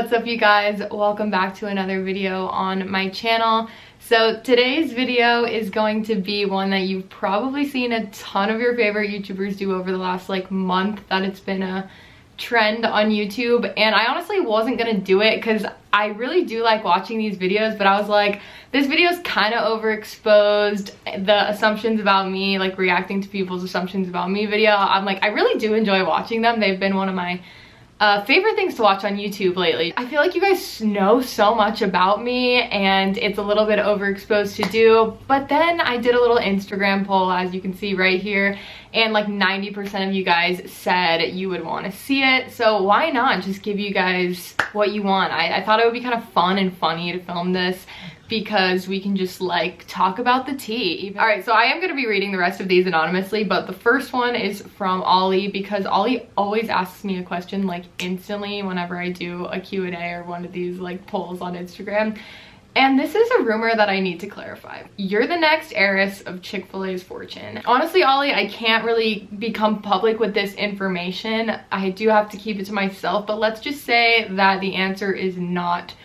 What's up, you guys? Welcome back to another video on my channel. So today's video is going to be one that you've probably seen a ton of your favorite YouTubers do over the last month, that it's been a trend on YouTube. And I honestly wasn't gonna do it because I really do like watching these videos, but I was like, this video is kind of overexposed. The assumptions about me, like reacting to people's assumptions about me video, I'm like, I really do enjoy watching them. They've been one of my favorite things to watch on YouTube lately. I feel like you guys know so much about me and it's a little bit overexposed to do, but then I did a little Instagram poll, as you can see right here, and like 90% of you guys said you would want to see it, so why not just give you guys what you want. I thought it would be kind of fun and funny to film this because we can just like talk about the tea. All right, so I am going to be reading the rest of these anonymously, but the first one is from Ollie because Ollie always asks me a question like instantly whenever I do a Q&A or one of these like polls on Instagram. And this is a rumor that I need to clarify. You're the next heiress of Chick-fil-A's fortune. Honestly, Ollie, I can't really become public with this information. I do have to keep it to myself, but let's just say that the answer is not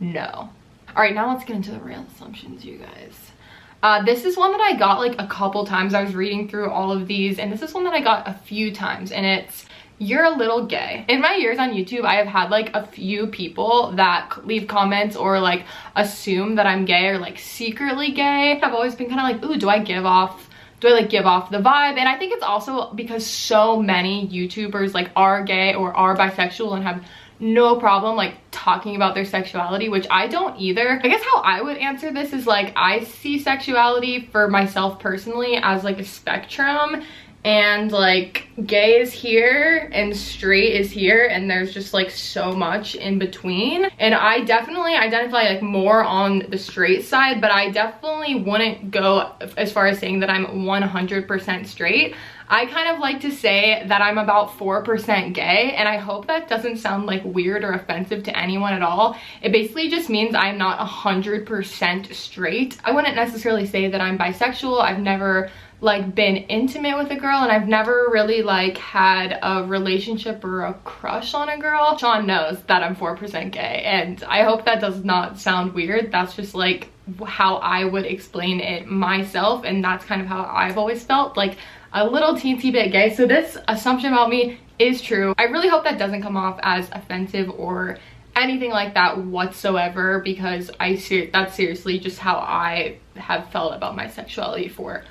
no. All right, now let's get into the real assumptions, you guys. This is one that I got like a couple times. I was reading through all of these, and this is one that I got a few times, and it's, you're a little gay. In my years on YouTube, I have had like a few people that leave comments or like assume that I'm gay or like secretly gay. I've always been kind of like, ooh, do I give off the vibe? And I think it's also because so many YouTubers like are gay or are bisexual and have no problem like talking about their sexuality, which I don't either. I guess how I would answer this is like, I see sexuality for myself personally as like a spectrum, and like gay is here and straight is here, and there's just like so much in between. And I definitely identify like more on the straight side, but I definitely wouldn't go as far as saying that I'm 100% straight. I kind of like to say that I'm about 4% gay, and I hope that doesn't sound like weird or offensive to anyone at all. It basically just means I'm not 100% straight. I wouldn't necessarily say that I'm bisexual. I've never like been intimate with a girl, and I've never really like had a relationship or a crush on a girl. Sean knows that I'm 4% gay, and I hope that does not sound weird. That's just like how I would explain it myself, and that's kind of how I've always felt, like a little teensy bit gay. So this assumption about me is true. I really hope that doesn't come off as offensive or anything like that whatsoever, because that's seriously just how I have felt about my sexuality for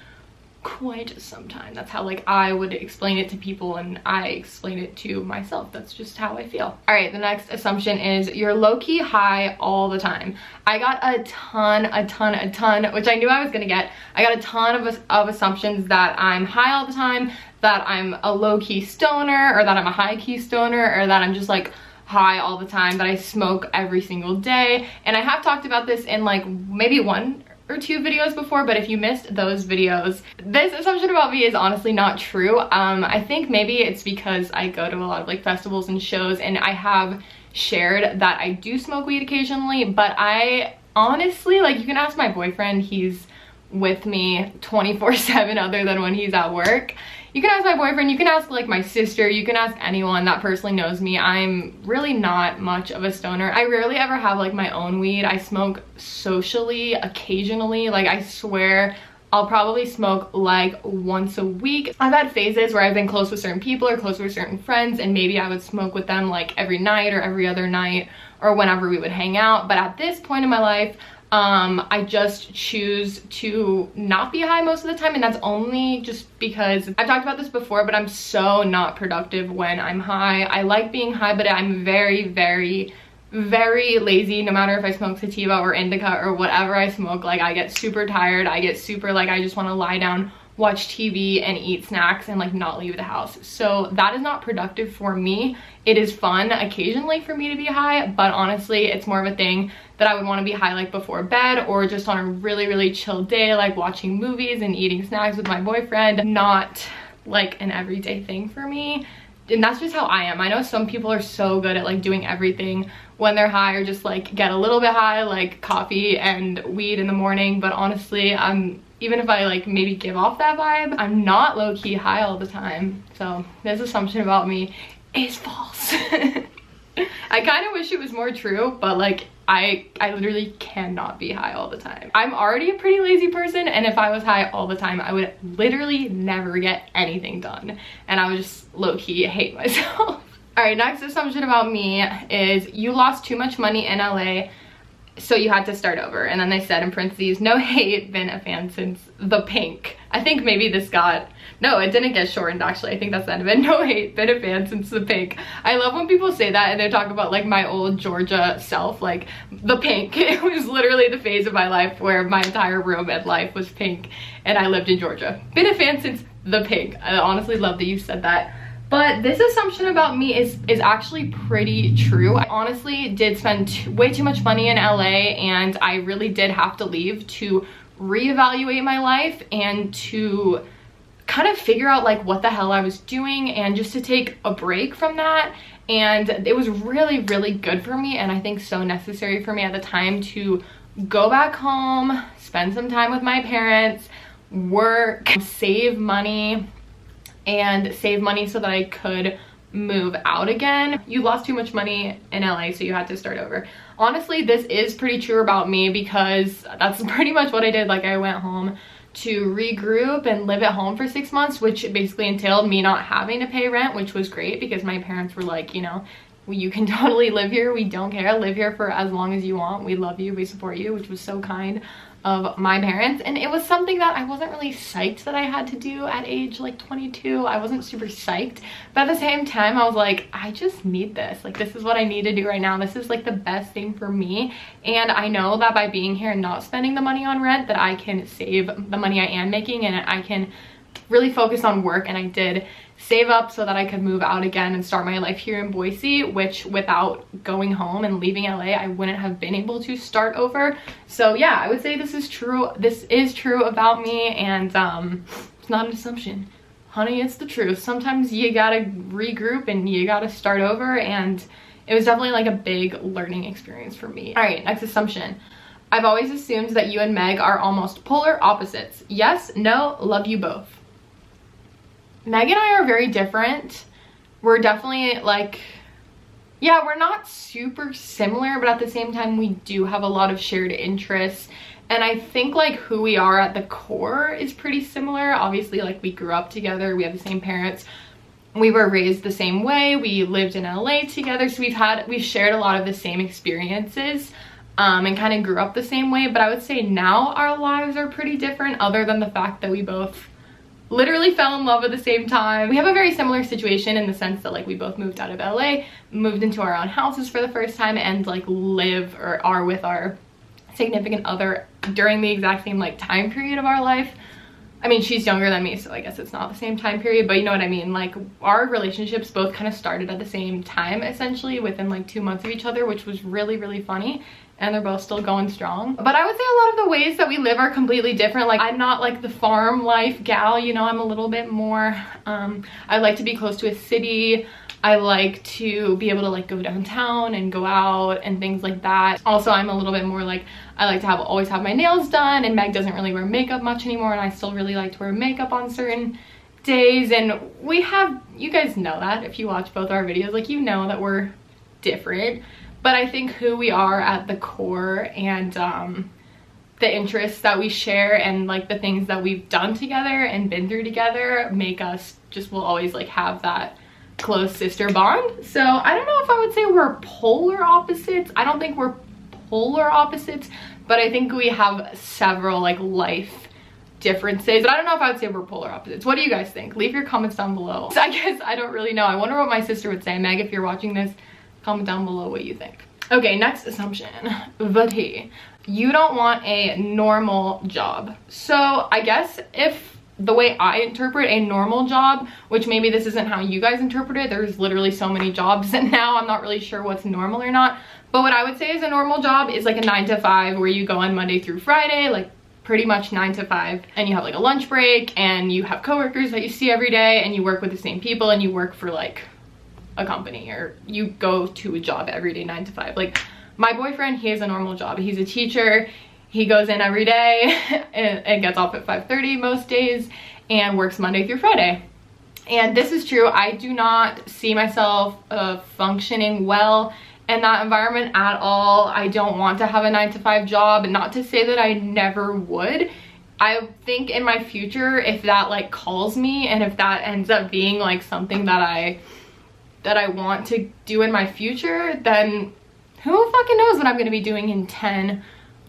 quite some time. That's how like I would explain it to people, and I explain it to myself. That's just how I feel. All right, the next assumption is you're low-key high all the time. I got a ton, which I knew I was gonna get. I got a ton of assumptions that I'm high all the time, that I'm a low-key stoner, or that I'm a high-key stoner, or that I'm just like high all the time, that I smoke every single day. And I have talked about this in like maybe 1 or 2 videos before, but if you missed those videos, this assumption about me is honestly not true. I think maybe it's because I go to a lot of like festivals and shows, and I have shared that I do smoke weed occasionally, but I honestly, like, you can ask my boyfriend, he's with me 24/7 other than when he's at work. You can ask my boyfriend, you can ask like my sister, you can ask anyone that personally knows me. I'm really not much of a stoner. I rarely ever have like my own weed. I smoke socially occasionally. Like, I swear I'll probably smoke like once a week. I've had phases where I've been close with certain people or close with certain friends, and maybe I would smoke with them like every night or every other night or whenever we would hang out. But at this point in my life, I just choose to not be high most of the time, and that's only just because I've talked about this before, but I'm so not productive when I'm high. I like being high, but I'm very lazy. No matter if I smoke sativa or indica or whatever I smoke, like, I get super tired. I get super like, I just want to lie down, watch TV, and eat snacks and like not leave the house. So that is not productive for me. It is fun occasionally for me to be high, but honestly it's more of a thing that I would want to be high like before bed, or just on a really chill day, like watching movies and eating snacks with my boyfriend. Not like an everyday thing for me. And that's just how I am. I know some people are so good at like doing everything when they're high, or just like get a little bit high, like coffee and weed in the morning, but honestly, even if I like maybe give off that vibe, I'm not low-key high all the time. So this assumption about me is false. I kind of wish it was more true, but like I literally cannot be high all the time. I'm already a pretty lazy person, and if I was high all the time, I would literally never get anything done, and I would just low-key hate myself. All right, next assumption about me is you lost too much money in LA, so you had to start over. And then they said in parentheses, no hate, been a fan since the pink. I think maybe this got, no, it didn't get shortened actually. I think that's the end of it. No hate, been a fan since the pink. I love when people say that and they talk about like my old Georgia self, like the pink. It was literally the phase of my life where my entire room at life was pink and I lived in Georgia. Been a fan since the pink. I honestly love that you said that. But this assumption about me is actually pretty true. I honestly did spend way too much money in LA, and I really did have to leave to reevaluate my life and to kind of figure out like what the hell I was doing and just to take a break from that. And it was really, really good for me, and I think so necessary for me at the time to go back home, spend some time with my parents, work, save money so that I could move out again. You lost too much money in LA, so you had to start over. Honestly, this is pretty true about me because that's pretty much what I did. Like I went home to regroup and live at home for 6 months, which basically entailed me not having to pay rent, which was great because my parents were like, you know, well, you can totally live here. We don't care. Live here for as long as you want. We love you. We support you, which was so kind of my parents. And it was something that I wasn't really psyched that I had to do at age like 22. I wasn't super psyched, but at the same time I was like, I just need this. Like this is what I need to do right now. This is like the best thing for me, and I know that by being here and not spending the money on rent that I can save the money I am making and I can really focus on work. And I did save up so that I could move out again and start my life here in Boise, which without going home and leaving LA, I wouldn't have been able to start over. So yeah, I would say this is true. This is true about me, and it's not an assumption. Honey, it's the truth. Sometimes you gotta regroup and you gotta start over, and it was definitely like a big learning experience for me. All right, next assumption. I've always assumed that you and Meg are almost polar opposites. Yes, no, love you both. Meg and I are very different. We're definitely like, yeah, we're not super similar, but at the same time, we do have a lot of shared interests. And I think like who we are at the core is pretty similar. Obviously, like we grew up together, we have the same parents, we were raised the same way, we lived in LA together, so we've shared a lot of the same experiences and kind of grew up the same way. But I would say now our lives are pretty different, other than the fact that we both literally fell in love at the same time. We have a very similar situation in the sense that like we both moved out of LA, moved into our own houses for the first time, and like live or are with our significant other during the exact same like time period of our life. I mean, she's younger than me, so I guess it's not the same time period, but you know what I mean. Like our relationships both kind of started at the same time, essentially within like 2 months of each other, which was really, really funny. And they're both still going strong. But I would say a lot of the ways that we live are completely different. Like I'm not like the farm life gal, you know, I'm a little bit more, I like to be close to a city. I like to be able to like go downtown and go out and things like that. Also, I'm a little bit more like, I like to always have my nails done, and Meg doesn't really wear makeup much anymore, and I still really like to wear makeup on certain days. And we have, you guys know that if you watch both our videos, like you know that we're different. But I think who we are at the core and the interests that we share and like the things that we've done together and been through together make us just will always like have that close sister bond. So I don't know if I would say we're polar opposites. I don't think we're polar opposites, but I think we have several like life differences. But I don't know if I would say we're polar opposites. What do you guys think? Leave your comments down below. So I guess I don't really know. I wonder what my sister would say. Meg, if you're watching this, comment down below what you think. Okay, next assumption. Vati, you don't want a normal job. So I guess if the way I interpret a normal job, which maybe this isn't how you guys interpret it, there's literally so many jobs and now I'm not really sure what's normal or not. But what I would say is a normal job is like a 9 to 5 where you go on Monday through Friday, like pretty much 9 to 5, and you have like a lunch break and you have coworkers that you see every day and you work with the same people and you work for like a company, or you go to a job every day 9 to 5. Like my boyfriend, he has a normal job. He's a teacher. He goes in every day and gets off at 5:30 most days and works Monday through Friday. And this is true. I do not see myself functioning well in that environment at all. I don't want to have a 9-to-5 job. Not to say that I never would. I think in my future, if that like calls me and if that ends up being like something that I want to do in my future, then who fucking knows what I'm going to be doing in 10,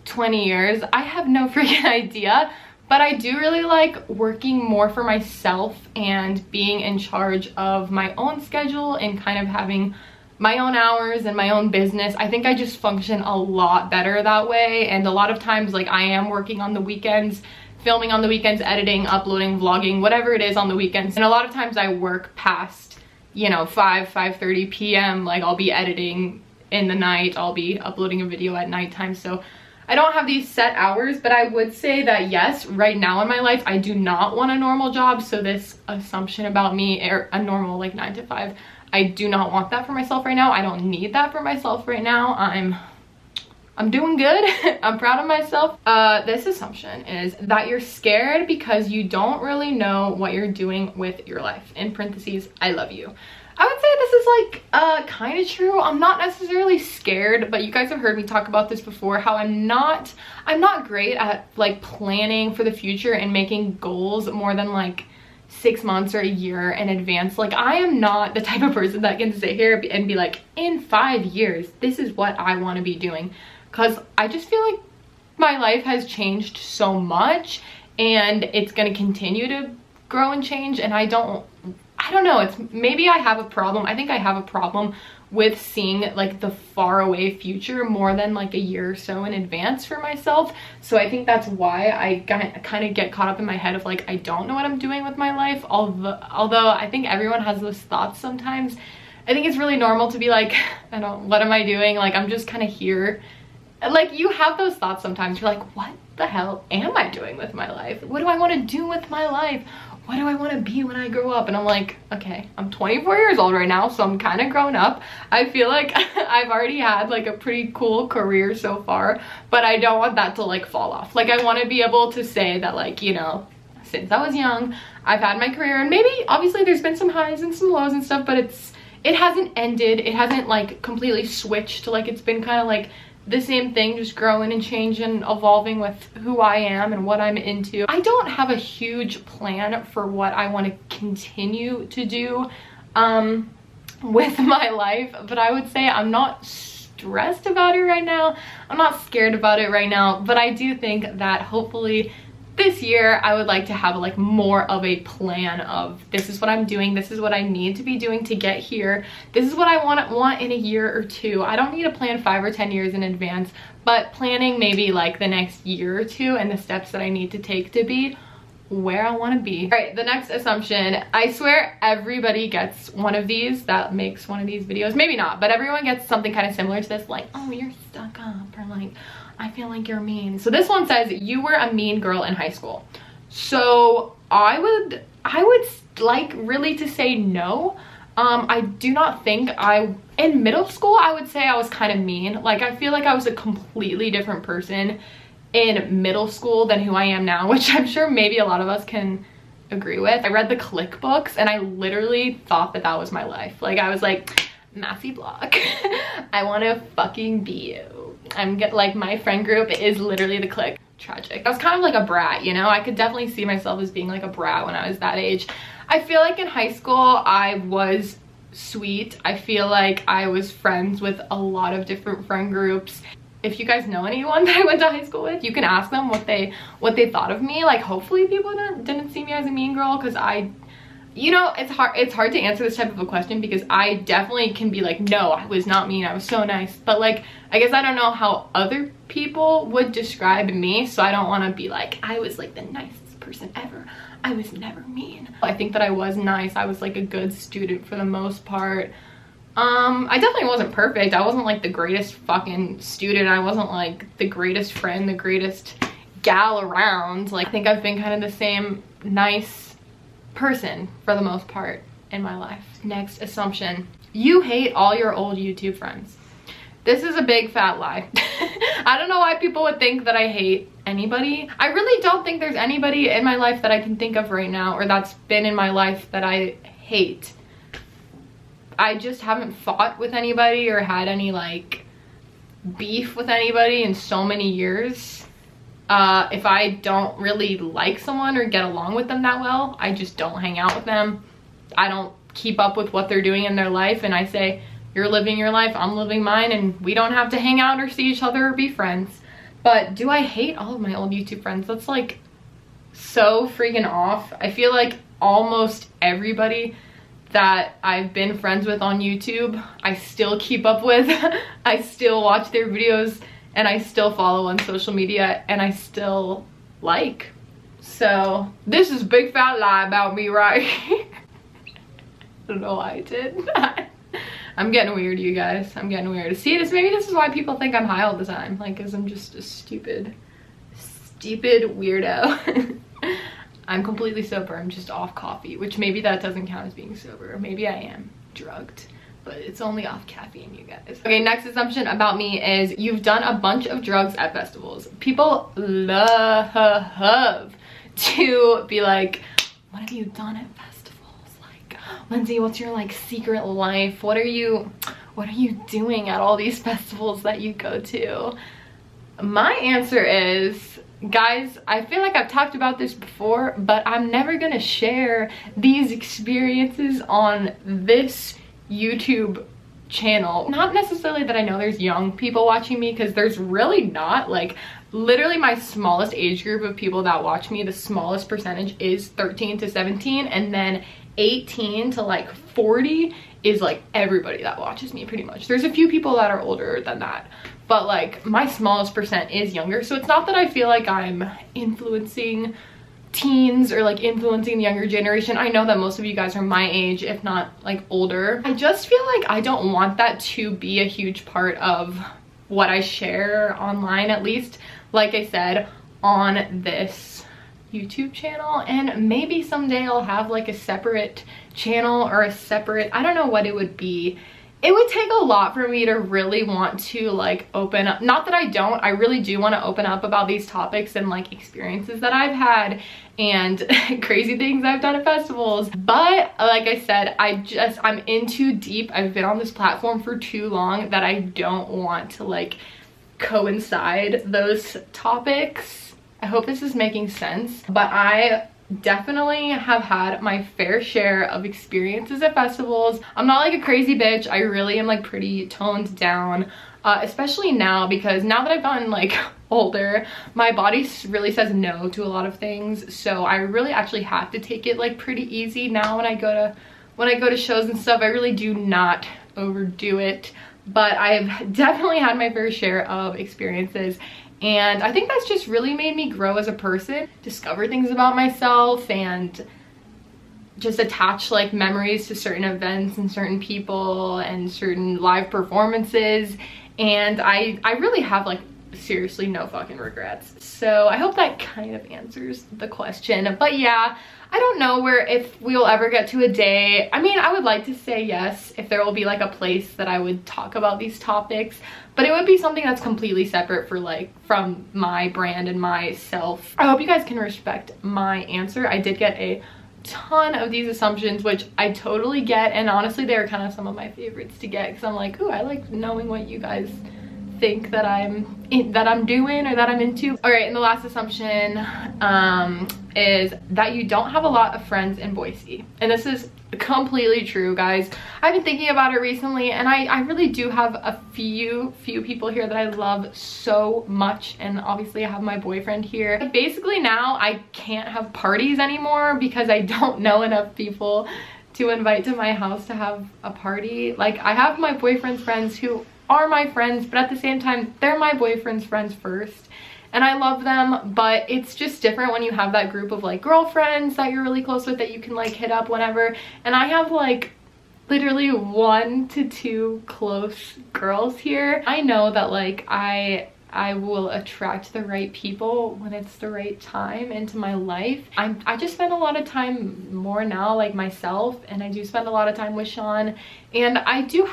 20 years. I have no freaking idea. But I do really like working more for myself and being in charge of my own schedule and kind of having my own hours and my own business. I think I just function a lot better that way. And a lot of times, like, I am working on the weekends, filming on the weekends, editing, uploading, vlogging, whatever it is on the weekends. And a lot of times I work past, you know, 5:30 p.m. Like, I'll be editing in the night, I'll be uploading a video at nighttime. So I don't have these set hours, but I would say that yes, right now in my life, I do not want a normal job. So this assumption about me, or a normal like 9-to-5, I do not want that for myself right now. I don't need that for myself right now. I'm doing good. I'm proud of myself. This assumption is that you're scared because you don't really know what you're doing with your life. In parentheses, I love you. I would say this is like kind of true. I'm not necessarily scared, but you guys have heard me talk about this before, how I'm not great at like planning for the future and making goals more than like 6 months or a year in advance. Like, I am not the type of person that can sit here and be like, in 5 years, this is what I want to be doing. Because I just feel like my life has changed so much and it's going to continue to grow and change, and I don't know, it's maybe I have a problem. I think I have a problem with seeing like the far away future more than like a year or so in advance for myself. So I think that's why I kind of get caught up in my head of like, I don't know what I'm doing with my life. Although I think everyone has those thoughts sometimes. I think it's really normal to be like, what am I doing? Like, I'm just kind of here. Like, you have those thoughts sometimes. You're like, what the hell am I doing with my life? What do I want to do with my life? What do I want to be when I grow up? And I'm like, okay, I'm 24 years old right now, so I'm kind of grown up. I feel like I've already had like a pretty cool career so far, but I don't want that to like fall off. Like, I want to be able to say that, like, you know, since I was young, I've had my career, and maybe obviously there's been some highs and some lows and stuff, but it hasn't ended. It hasn't like completely switched. Like, it's been kind of like the same thing, just growing and changing and evolving with who I am and what I'm into. I don't have a huge plan for what I want to continue to do with my life, but I would say I'm not stressed about it right now. I'm not scared about it right now, but I do think that hopefully this year I would like to have like more of a plan of, this is what I'm doing, this is what I need to be doing to get here, this is what I want in a year or two. I don't need to plan 5 or 10 years in advance, but planning maybe like the next year or two and the steps that I need to take to be where I want to be. All right, the next assumption, I swear everybody gets one of these that makes one of these videos. Maybe not, but everyone gets something kind of similar to this, like, oh, you're stuck up, or like, I feel like you're mean. So this one says, you were a mean girl in high school. So I would like really to say no. I do not think in middle school, I would say I was kind of mean. Like, I feel like I was a completely different person in middle school than who I am now, which I'm sure maybe a lot of us can agree with. I read the Click books and I literally thought that was my life. Like, I was like, Macy block. I want to fucking be you. Like, my friend group is literally the Click. Tragic. I was kind of like a brat, you know? I could definitely see myself as being like a brat when I was that age. I feel like in high school I was sweet. I feel like I was friends with a lot of different friend groups. If you guys know anyone that I went to high school with, you can ask them what they thought of me. Like, hopefully people didn't see me as a mean girl, because you know, it's hard to answer this type of a question, because I definitely can be like, no, I was not mean, I was so nice. But like, I guess I don't know how other people would describe me, so I don't want to be like, I was like the nicest person ever, I was never mean. I think that I was nice. I was like a good student for the most part. I definitely wasn't perfect. I wasn't like the greatest fucking student. I wasn't like the greatest friend, the greatest gal around. Like, I think I've been kind of the same nice person for the most part in my life. Next assumption, you hate all your old YouTube friends. This is a big fat lie. I don't know why people would think that I hate anybody. I really don't think there's anybody in my life that I can think of right now, or that's been in my life, that I hate. I just haven't fought with anybody or had any like beef with anybody in so many years. If I don't really like someone or get along with them that well, I just don't hang out with them. I don't keep up with what they're doing in their life, and I say, you're living your life, I'm living mine, and we don't have to hang out or see each other or be friends. But do I hate all of my old YouTube friends? That's like so freaking off. I feel like almost everybody that I've been friends with on YouTube, I still keep up with. I still watch their videos, and I still follow on social media, and I still like. So this is a big fat lie about me, right? I don't know why I did that. I'm getting weird, you guys. I'm getting weird. See, maybe this is why people think I'm high all the time. Like, because I'm just a stupid weirdo. I'm completely sober. I'm just off coffee, which maybe that doesn't count as being sober. Maybe I am drugged, but it's only off caffeine, you guys. Okay, next assumption about me is you've done a bunch of drugs at festivals. People love to be like, what have you done at festivals? Lindsay, what's your like secret life? What are you doing at all these festivals that you go to? My answer is, guys, I feel like I've talked about this before, but I'm never gonna share these experiences on this YouTube channel. Not necessarily that I know there's young people watching me, because there's really not. Like, literally my smallest age group of people that watch me, the smallest percentage is 13 to 17, and then 18 to like 40 is like everybody that watches me pretty much. There's a few people that are older than that, but like my smallest percent is younger. So it's not that I feel like I'm influencing teens or like influencing the younger generation. I know that most of you guys are my age, if not like older. I just feel like I don't want that to be a huge part of what I share online, at least like I said, on this YouTube channel. And maybe someday I'll have like a separate channel or a separate, I don't know what it would be. It would take a lot for me to really want to like open up. Not that I don't, I really do want to open up about these topics and like experiences that I've had and crazy things I've done at festivals. But like I said, I'm in too deep. I've been on this platform for too long that I don't want to like coincide those topics. I hope this is making sense, but I definitely have had my fair share of experiences at festivals. I'm not like a crazy bitch. I really am like pretty toned down, especially now, because now that I've gotten like older, my body really says no to a lot of things. So I really actually have to take it like pretty easy now when I go to shows and stuff. I really do not overdo it, but I've definitely had my fair share of experiences. And I think that's just really made me grow as a person, discover things about myself, and just attach like memories to certain events and certain people and certain live performances. And I really have like seriously no fucking regrets. So I hope that kind of answers the question. But yeah, I don't know if we will ever get to a day. I mean, I would like to say yes, if there will be like a place that I would talk about these topics, but it would be something that's completely separate from my brand and myself. I hope you guys can respect my answer. I did get a ton of these assumptions, which I totally get, and honestly they're kind of some of my favorites to get, because I'm like, ooh, I like knowing what you guys think that I'm doing or that I'm into. All right, and the last assumption is that you don't have a lot of friends in Boise. And this is completely true, guys. I've been thinking about it recently, and I really do have a few people here that I love so much, and obviously I have my boyfriend here. Basically now I can't have parties anymore because I don't know enough people to invite to my house to have a party. Like, I have my boyfriend's friends who are my friends, but at the same time they're my boyfriend's friends first, and I love them, but it's just different when you have that group of like girlfriends that you're really close with that you can like hit up whenever. And I have like literally 1 to 2 close girls here. I know that like I will attract the right people when it's the right time into my life. I just spend a lot of time more now like myself, and I do spend a lot of time with Sean, and I do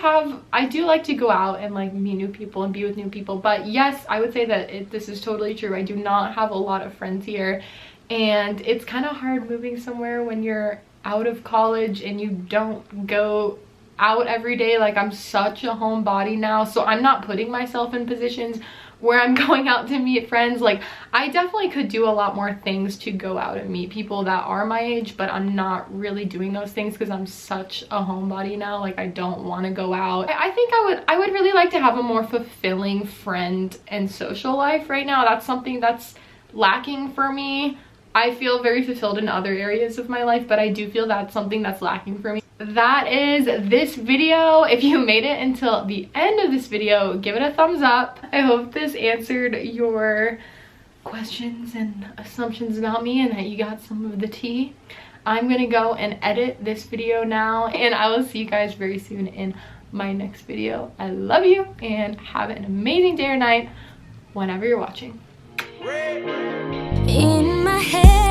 like to go out and like meet new people and be with new people. But yes, I would say that this is totally true. I do not have a lot of friends here, and it's kind of hard moving somewhere when you're out of college and you don't go out every day. Like, I'm such a homebody now, so I'm not putting myself in positions where I'm going out to meet friends. Like, I definitely could do a lot more things to go out and meet people that are my age, but I'm not really doing those things because I'm such a homebody now. Like, I don't want to go out. I think I would really like to have a more fulfilling friend and social life right now. That's something that's lacking for me. I feel very fulfilled in other areas of my life, but I do feel that's something that's lacking for me. That is this video. If you made it until the end of this video, give it a thumbs up. I hope this answered your questions and assumptions about me and that you got some of the tea. I'm gonna go and edit this video now, and I will see you guys very soon in my next video. I love you and have an amazing day or night whenever you're watching. In my head